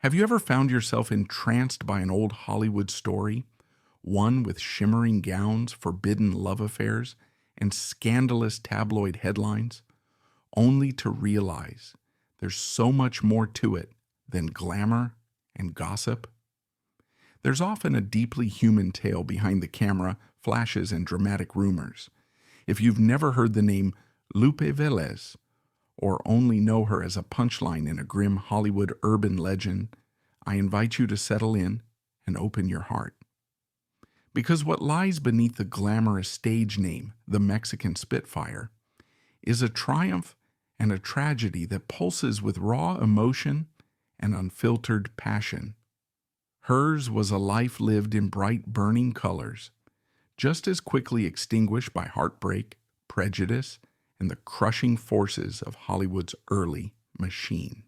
Have you ever found yourself entranced by an old Hollywood story, one with shimmering gowns, forbidden love affairs, and scandalous tabloid headlines, only to realize there's so much more to it than glamour and gossip? There's often a deeply human tale behind the camera, flashes, and dramatic rumors. If you've never heard the name Lupe Vélez, or only know her as a punchline in a grim Hollywood urban legend, I invite you to settle in and open your heart. Because what lies beneath the glamorous stage name, the Mexican Spitfire, is a triumph and a tragedy that pulses with raw emotion and unfiltered passion. Hers was a life lived in bright, burning colors, just as quickly extinguished by heartbreak, prejudice, and the crushing forces of Hollywood's early machine.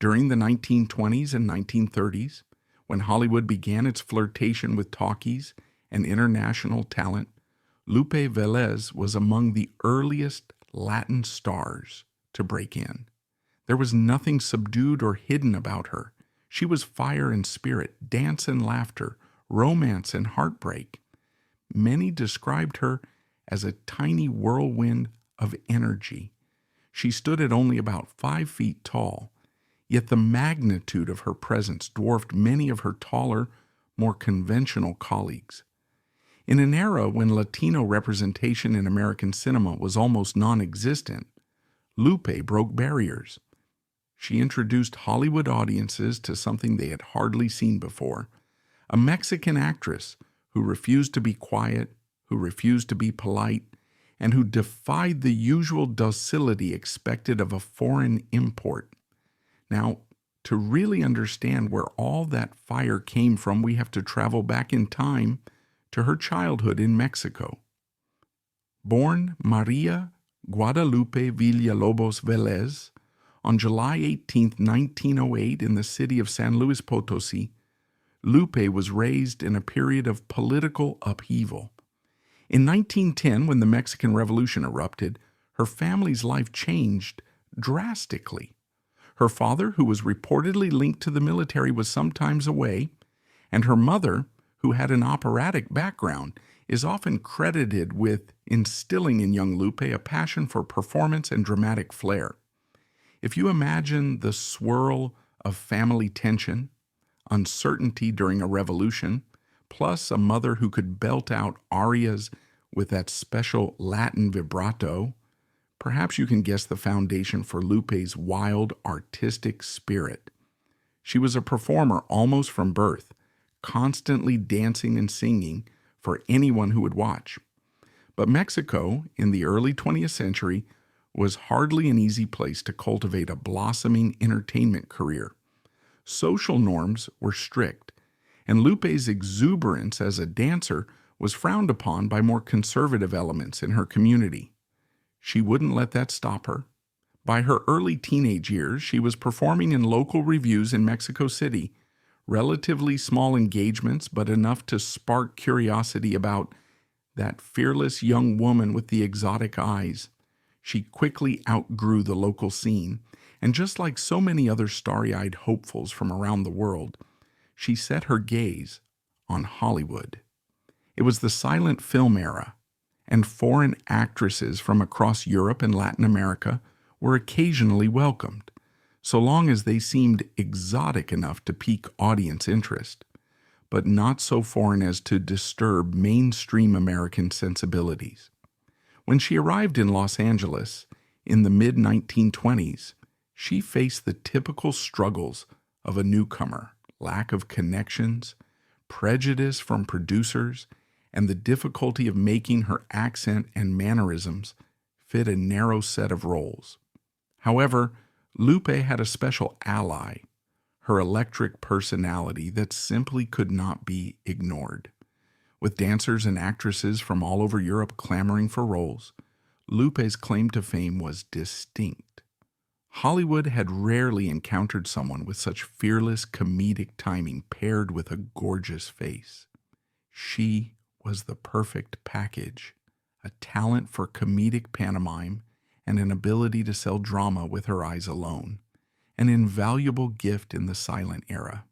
During the 1920s and 1930s, when Hollywood began its flirtation with talkies and international talent, Lupe Vélez was among the earliest Latin stars to break in. There was nothing subdued or hidden about her. She was fire and spirit, dance and laughter, romance and heartbreak. Many described her as a tiny whirlwind of energy. She stood at only about 5 feet tall, yet the magnitude of her presence dwarfed many of her taller, more conventional colleagues. In an era when Latino representation in American cinema was almost non-existent, Lupe broke barriers. She introduced Hollywood audiences to something they had hardly seen before, a Mexican actress who refused to be quiet, who refused to be polite, and who defied the usual docility expected of a foreign import. Now, to really understand where all that fire came from, we have to travel back in time to her childhood in Mexico. Born Maria Guadalupe Villalobos Vélez on July 18, 1908 in the city of San Luis Potosí, Lupe was raised in a period of political upheaval. In 1910, when the Mexican Revolution erupted, her family's life changed drastically. Her father, who was reportedly linked to the military, was sometimes away, and her mother, who had an operatic background, is often credited with instilling in young Lupe a passion for performance and dramatic flair. If you imagine the swirl of family tension, uncertainty during a revolution, plus a mother who could belt out arias with that special Latin vibrato, perhaps you can guess the foundation for Lupe's wild, artistic spirit. She was a performer almost from birth, constantly dancing and singing for anyone who would watch. But Mexico, in the early 20th century, was hardly an easy place to cultivate a blossoming entertainment career. Social norms were strict, and Lupe's exuberance as a dancer was frowned upon by more conservative elements in her community. She wouldn't let that stop her. By her early teenage years, she was performing in local revues in Mexico City, relatively small engagements, but enough to spark curiosity about that fearless young woman with the exotic eyes. She quickly outgrew the local scene, and just like so many other starry-eyed hopefuls from around the world, she set her gaze on Hollywood. It was the silent film era, and foreign actresses from across Europe and Latin America were occasionally welcomed, so long as they seemed exotic enough to pique audience interest, but not so foreign as to disturb mainstream American sensibilities. When she arrived in Los Angeles in the mid-1920s, she faced the typical struggles of a newcomer: lack of connections, prejudice from producers, and the difficulty of making her accent and mannerisms fit a narrow set of roles. However, Lupe had a special ally, her electric personality that simply could not be ignored. With dancers and actresses from all over Europe clamoring for roles, Lupe's claim to fame was distinct. Hollywood had rarely encountered someone with such fearless comedic timing paired with a gorgeous face. She was the perfect package, a talent for comedic pantomime and an ability to sell drama with her eyes alone. an invaluable gift in the silent era.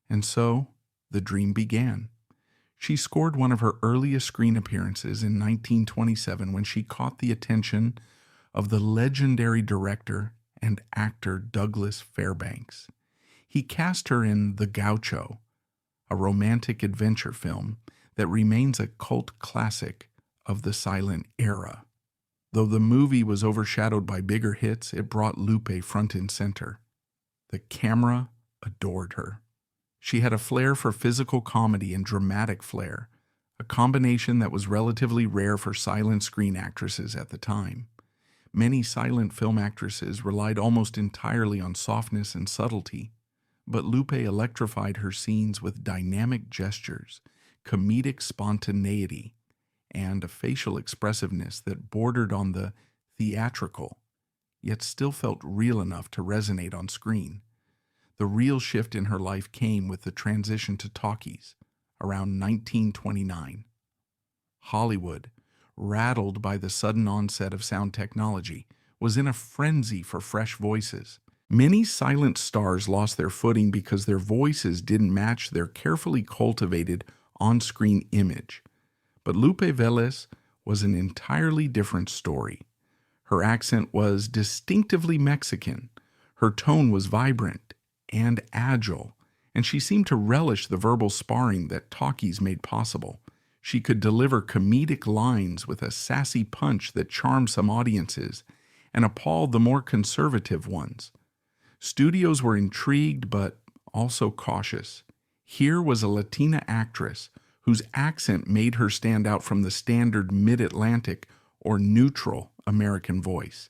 And so, the dream began. She scored one of her earliest screen appearances in 1927 when she caught the attention of the legendary director and actor Douglas Fairbanks. He cast her in The Gaucho, a romantic adventure film that remains a cult classic of the silent era. Though the movie was overshadowed by bigger hits, it brought Lupe front and center. The camera adored her. She had a flair for physical comedy and dramatic flair, a combination that was relatively rare for silent screen actresses at the time. Many silent film actresses relied almost entirely on softness and subtlety, but Lupe electrified her scenes with dynamic gestures, comedic spontaneity, and a facial expressiveness that bordered on the theatrical, yet still felt real enough to resonate on screen. The real shift in her life came with the transition to talkies around 1929. Hollywood, rattled by the sudden onset of sound technology, was in a frenzy for fresh voices. Many silent stars lost their footing because their voices didn't match their carefully cultivated on-screen image. But Lupe Vélez was an entirely different story. Her accent was distinctively Mexican. Her tone was vibrant and agile, and she seemed to relish the verbal sparring that talkies made possible. She could deliver comedic lines with a sassy punch that charmed some audiences and appalled the more conservative ones. Studios were intrigued but also cautious. Here was a Latina actress whose accent made her stand out from the standard mid-Atlantic or neutral American voice.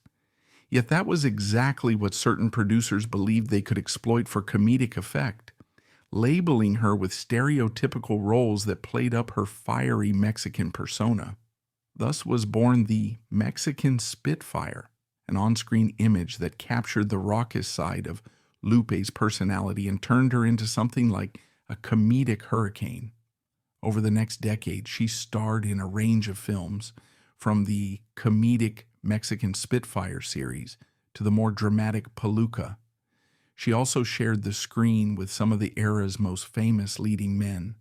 Yet that was exactly what certain producers believed they could exploit for comedic effect, labeling her with stereotypical roles that played up her fiery Mexican persona. Thus was born the Mexican Spitfire, an on-screen image that captured the raucous side of Lupe's personality and turned her into something like a comedic hurricane. Over the next decade, she starred in a range of films, from the comedic Mexican Spitfire series to the more dramatic Palooka. She also shared the screen with some of the era's most famous leading men.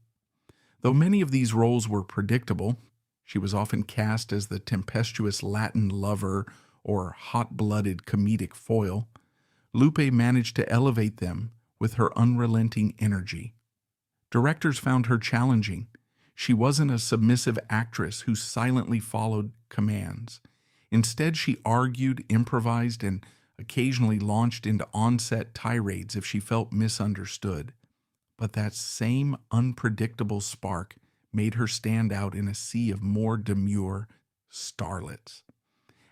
Though many of these roles were predictable, she was often cast as the tempestuous Latin lover or hot-blooded comedic foil. Lupe managed to elevate them with her unrelenting energy. Directors found her challenging. She wasn't a submissive actress who silently followed commands. Instead, she argued, improvised, and occasionally launched into on-set tirades if she felt misunderstood. But that same unpredictable spark made her stand out in a sea of more demure starlets.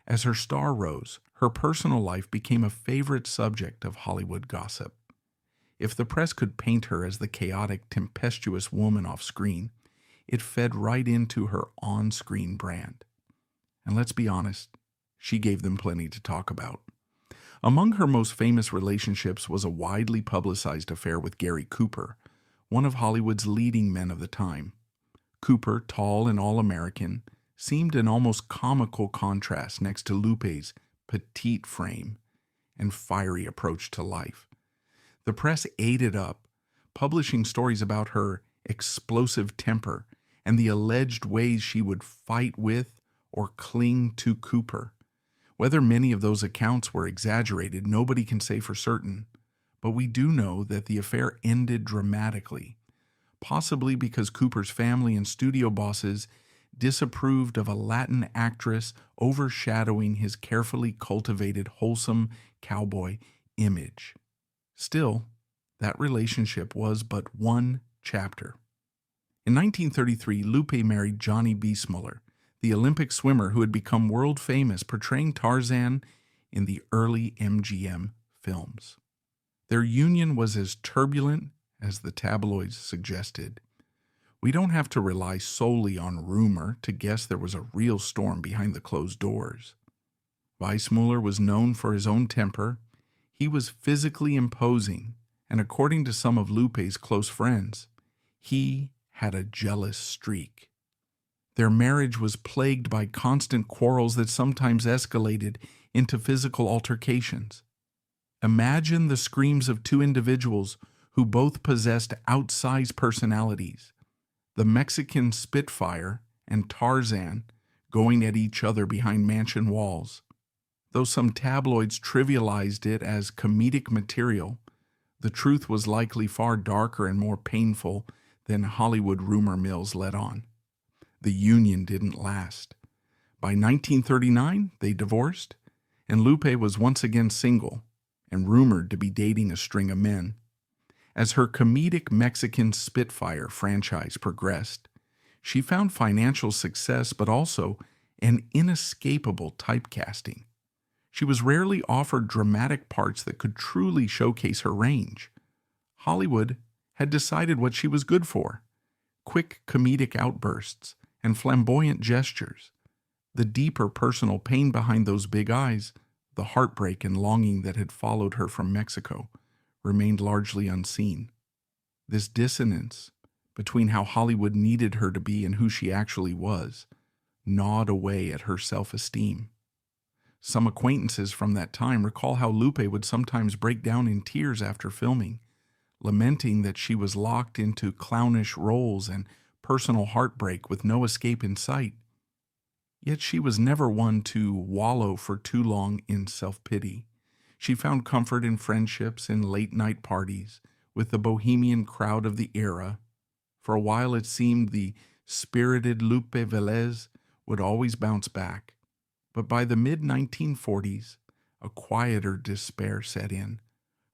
As her star rose, her personal life became a favorite subject of Hollywood gossip. If the press could paint her as the chaotic, tempestuous woman off screen, it fed right into her on-screen brand. And let's be honest, she gave them plenty to talk about. Among her most famous relationships was a widely publicized affair with Gary Cooper, one of Hollywood's leading men of the time. Cooper, tall and all-American, seemed an almost comical contrast next to Lupe's petite frame and fiery approach to life. The press ate it up, publishing stories about her explosive temper and the alleged ways she would fight with or cling to Cooper. Whether many of those accounts were exaggerated, nobody can say for certain, but we do know that the affair ended dramatically, possibly because Cooper's family and studio bosses disapproved of a Latin actress overshadowing his carefully cultivated, wholesome cowboy image. Still, that relationship was but one chapter. In 1933, Lupe married Johnny Biesmuller, the Olympic swimmer who had become world famous portraying Tarzan in the early MGM films. Their union was as turbulent as the tabloids suggested. We don't have to rely solely on rumor to guess there was a real storm behind the closed doors. Weissmuller was known for his own temper. He was physically imposing, and according to some of Lupe's close friends, he had a jealous streak. Their marriage was plagued by constant quarrels that sometimes escalated into physical altercations. Imagine the screams of two individuals who both possessed outsized personalities, the Mexican Spitfire and Tarzan, going at each other behind mansion walls. Though some tabloids trivialized it as comedic material, the truth was likely far darker and more painful than Hollywood rumor mills let on. The union didn't last. By 1939, they divorced, and Lupe was once again single and rumored to be dating a string of men. As her comedic Mexican Spitfire franchise progressed, she found financial success but also an inescapable typecasting. She was rarely offered dramatic parts that could truly showcase her range. Hollywood had decided what she was good for: quick comedic outbursts and flamboyant gestures. The deeper personal pain behind those big eyes, the heartbreak and longing that had followed her from Mexico, remained largely unseen. This dissonance between how Hollywood needed her to be and who she actually was gnawed away at her self-esteem. Some acquaintances from that time recall how Lupe would sometimes break down in tears after filming, lamenting that she was locked into clownish roles and personal heartbreak with no escape in sight. Yet she was never one to wallow for too long in self-pity. She found comfort in friendships and late-night parties with the bohemian crowd of the era. For a while it seemed the spirited Lupe Vélez would always bounce back. But by the mid-1940s, a quieter despair set in.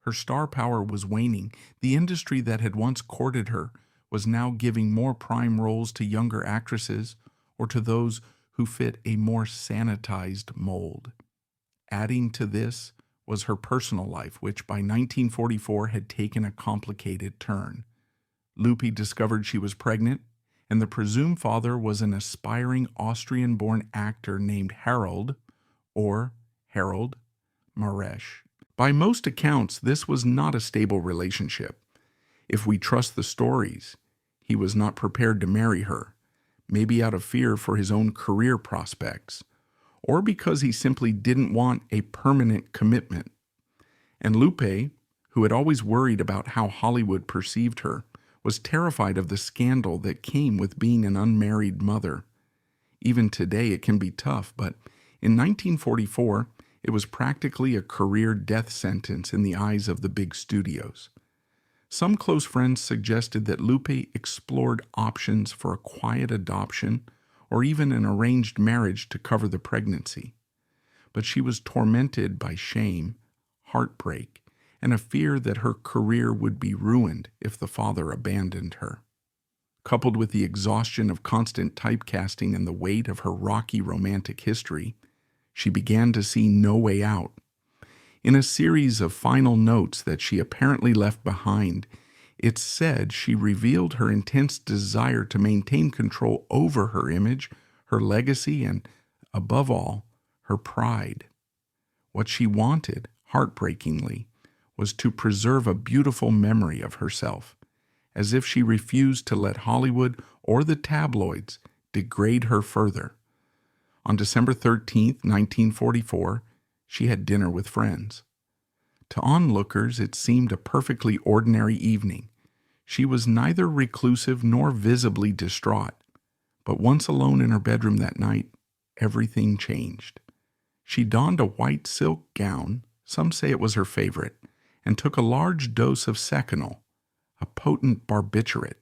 Her star power was waning. The industry that had once courted her was now giving more prime roles to younger actresses or to those who fit a more sanitized mold. Adding to this was her personal life, which by 1944 had taken a complicated turn. Lupe discovered she was pregnant, and the presumed father was an aspiring Austrian-born actor named Harold Maresch. By most accounts, this was not a stable relationship. If we trust the stories, he was not prepared to marry her, maybe out of fear for his own career prospects, or because he simply didn't want a permanent commitment. And Lupe, who had always worried about how Hollywood perceived her, was terrified of the scandal that came with being an unmarried mother. Even today it can be tough, but in 1944 it was practically a career death sentence in the eyes of the big studios. Some close friends suggested that Lupe explored options for a quiet adoption or even an arranged marriage to cover the pregnancy. But she was tormented by shame, heartbreak, and a fear that her career would be ruined if the father abandoned her. Coupled with the exhaustion of constant typecasting and the weight of her rocky romantic history, she began to see no way out. In a series of final notes that she apparently left behind, it said she revealed her intense desire to maintain control over her image, her legacy, and, above all, her pride. What she wanted, heartbreakingly, was to preserve a beautiful memory of herself, as if she refused to let Hollywood or the tabloids degrade her further. On December 13, 1944, she had dinner with friends. To onlookers, it seemed a perfectly ordinary evening. She was neither reclusive nor visibly distraught. But once alone in her bedroom that night, everything changed. She donned a white silk gown, some say it was her favorite, and took a large dose of Seconal, a potent barbiturate.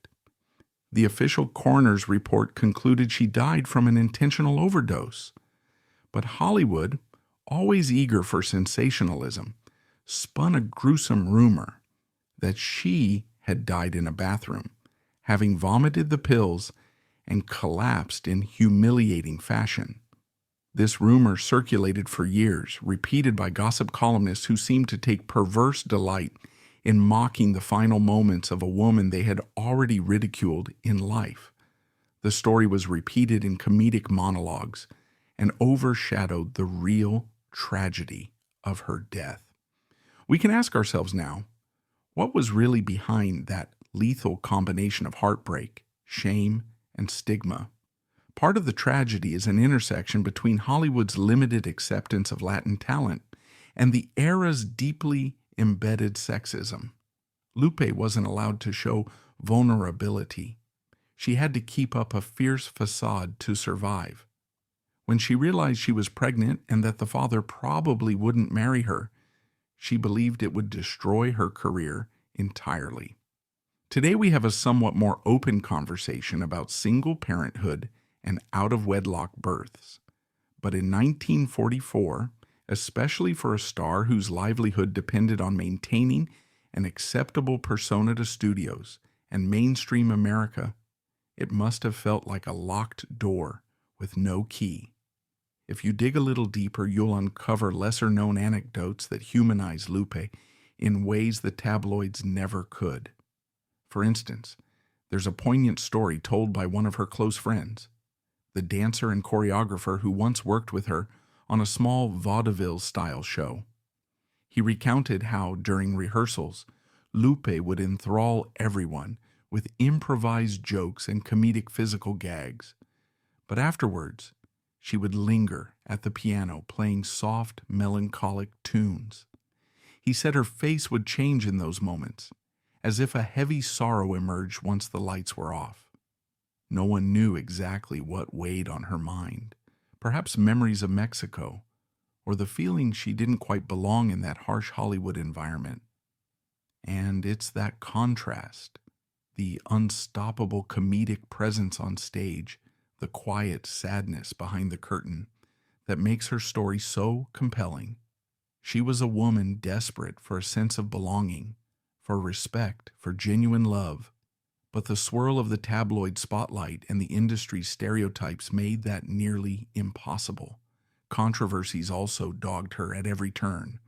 The official coroner's report concluded she died from an intentional overdose. But Hollywood, always eager for sensationalism, spun a gruesome rumor that she had died in a bathroom, having vomited the pills and collapsed in humiliating fashion. This rumor circulated for years, repeated by gossip columnists who seemed to take perverse delight in mocking the final moments of a woman they had already ridiculed in life. The story was repeated in comedic monologues and overshadowed the real tragedy of her death. We can ask ourselves now, what was really behind that lethal combination of heartbreak, shame, and stigma? Part of the tragedy is an intersection between Hollywood's limited acceptance of Latin talent and the era's deeply embedded sexism. Lupe wasn't allowed to show vulnerability. She had to keep up a fierce facade to survive. When she realized she was pregnant and that the father probably wouldn't marry her, she believed it would destroy her career entirely. Today we have a somewhat more open conversation about single parenthood and out-of-wedlock births. But in 1944, especially for a star whose livelihood depended on maintaining an acceptable persona to studios and mainstream America, it must have felt like a locked door with no key. If you dig a little deeper, you'll uncover lesser-known anecdotes that humanize Lupe in ways the tabloids never could. For instance, there's a poignant story told by one of her close friends, the dancer and choreographer who once worked with her on a small vaudeville-style show. He recounted how, during rehearsals, Lupe would enthrall everyone with improvised jokes and comedic physical gags. But afterwards, she would linger at the piano playing soft, melancholic tunes. He said her face would change in those moments, as if a heavy sorrow emerged once the lights were off. No one knew exactly what weighed on her mind, perhaps memories of Mexico, or the feeling she didn't quite belong in that harsh Hollywood environment. And it's that contrast, the unstoppable comedic presence on stage, the quiet sadness behind the curtain, that makes her story so compelling. She was a woman desperate for a sense of belonging, for respect, for genuine love, but the swirl of the tabloid spotlight and the industry's stereotypes made that nearly impossible. Controversies also dogged her at every turn.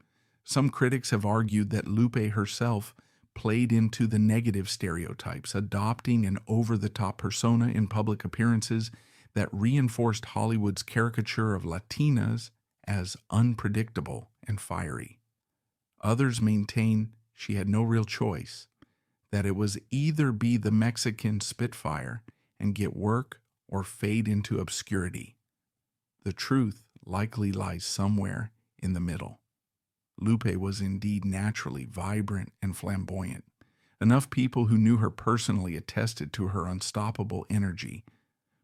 Some critics have argued that Lupe herself played into the negative stereotypes, adopting an over-the-top persona in public appearances that reinforced Hollywood's caricature of Latinas as unpredictable and fiery. Others maintain she had no real choice, that it was either be the Mexican Spitfire and get work or fade into obscurity. The truth likely lies somewhere in the middle. Lupe was indeed naturally vibrant and flamboyant. Enough people who knew her personally attested to her unstoppable energy,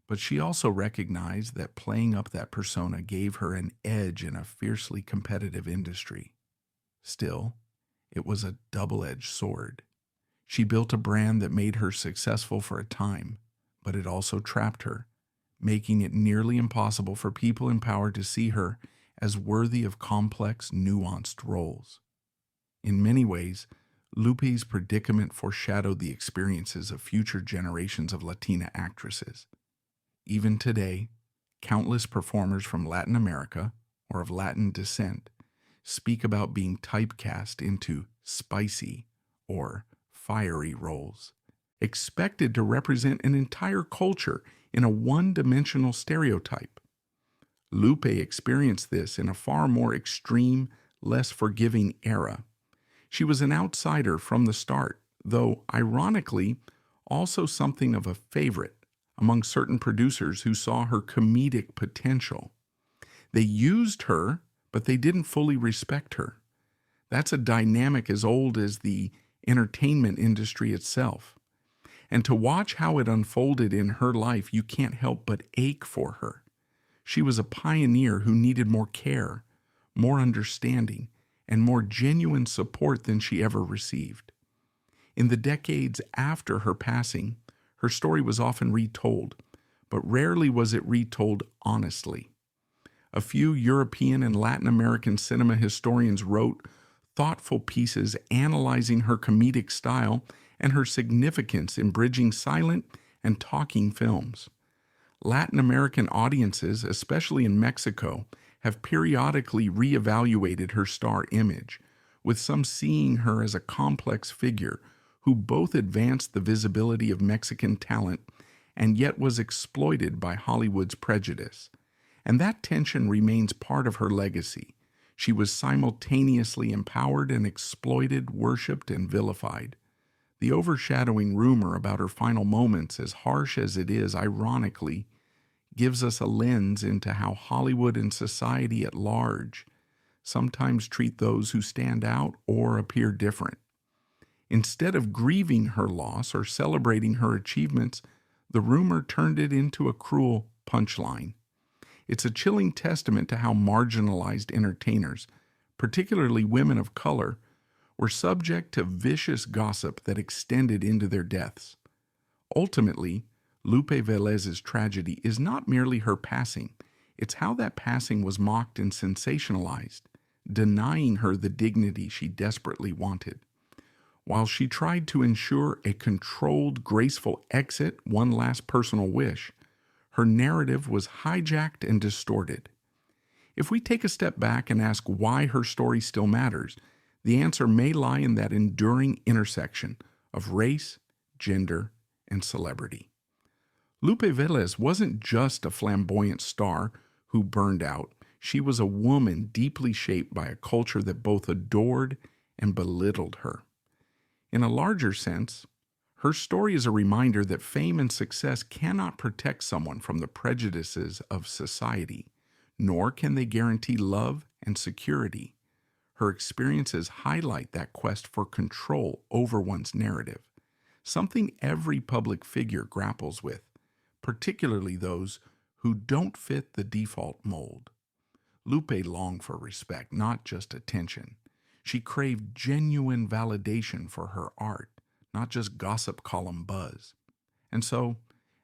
but she also recognized that playing up that persona gave her an edge in a fiercely competitive industry. Still, it was a double-edged sword. She built a brand that made her successful for a time, but it also trapped her, making it nearly impossible for people in power to see her as worthy of complex, nuanced roles. In many ways, Lupe's predicament foreshadowed the experiences of future generations of Latina actresses. Even today, countless performers from Latin America or of Latin descent speak about being typecast into spicy or fiery roles, expected to represent an entire culture in a one-dimensional stereotype. Lupe experienced this in a far more extreme, less forgiving era. She was an outsider from the start, though, ironically, also something of a favorite among certain producers who saw her comedic potential. They used her, but they didn't fully respect her. That's a dynamic as old as the entertainment industry itself. And to watch how it unfolded in her life, you can't help but ache for her. She was a pioneer who needed more care, more understanding, and more genuine support than she ever received. In the decades after her passing, her story was often retold, but rarely was it retold honestly. A few European and Latin American cinema historians wrote thoughtful pieces analyzing her comedic style and her significance in bridging silent and talking films. Latin American audiences, especially in Mexico, have periodically reevaluated her star image, with some seeing her as a complex figure who both advanced the visibility of Mexican talent and yet was exploited by Hollywood's prejudice. And that tension remains part of her legacy. She was simultaneously empowered and exploited, worshipped and vilified. The overshadowing rumor about her final moments, as harsh as it is, ironically, gives us a lens into how Hollywood and society at large sometimes treat those who stand out or appear different. Instead of grieving her loss or celebrating her achievements, the rumor turned it into a cruel punchline. It's a chilling testament to how marginalized entertainers, particularly women of color, were subject to vicious gossip that extended into their deaths. Ultimately, Lupe Vélez's tragedy is not merely her passing, it's how that passing was mocked and sensationalized, denying her the dignity she desperately wanted. While she tried to ensure a controlled, graceful exit, one last personal wish, her narrative was hijacked and distorted. If we take a step back and ask why her story still matters, the answer may lie in that enduring intersection of race, gender, and celebrity. Lupe Vélez wasn't just a flamboyant star who burned out. She was a woman deeply shaped by a culture that both adored and belittled her. In a larger sense, her story is a reminder that fame and success cannot protect someone from the prejudices of society, nor can they guarantee love and security. Her experiences highlight that quest for control over one's narrative, something every public figure grapples with, particularly those who don't fit the default mold. Lupe longed for respect, not just attention. She craved genuine validation for her art, not just gossip column buzz. And so,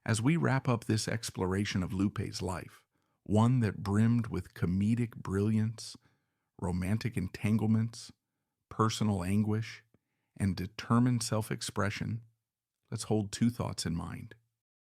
as we wrap up this exploration of Lupe's life, one that brimmed with comedic brilliance, romantic entanglements, personal anguish, and determined self-expression, let's hold two thoughts in mind.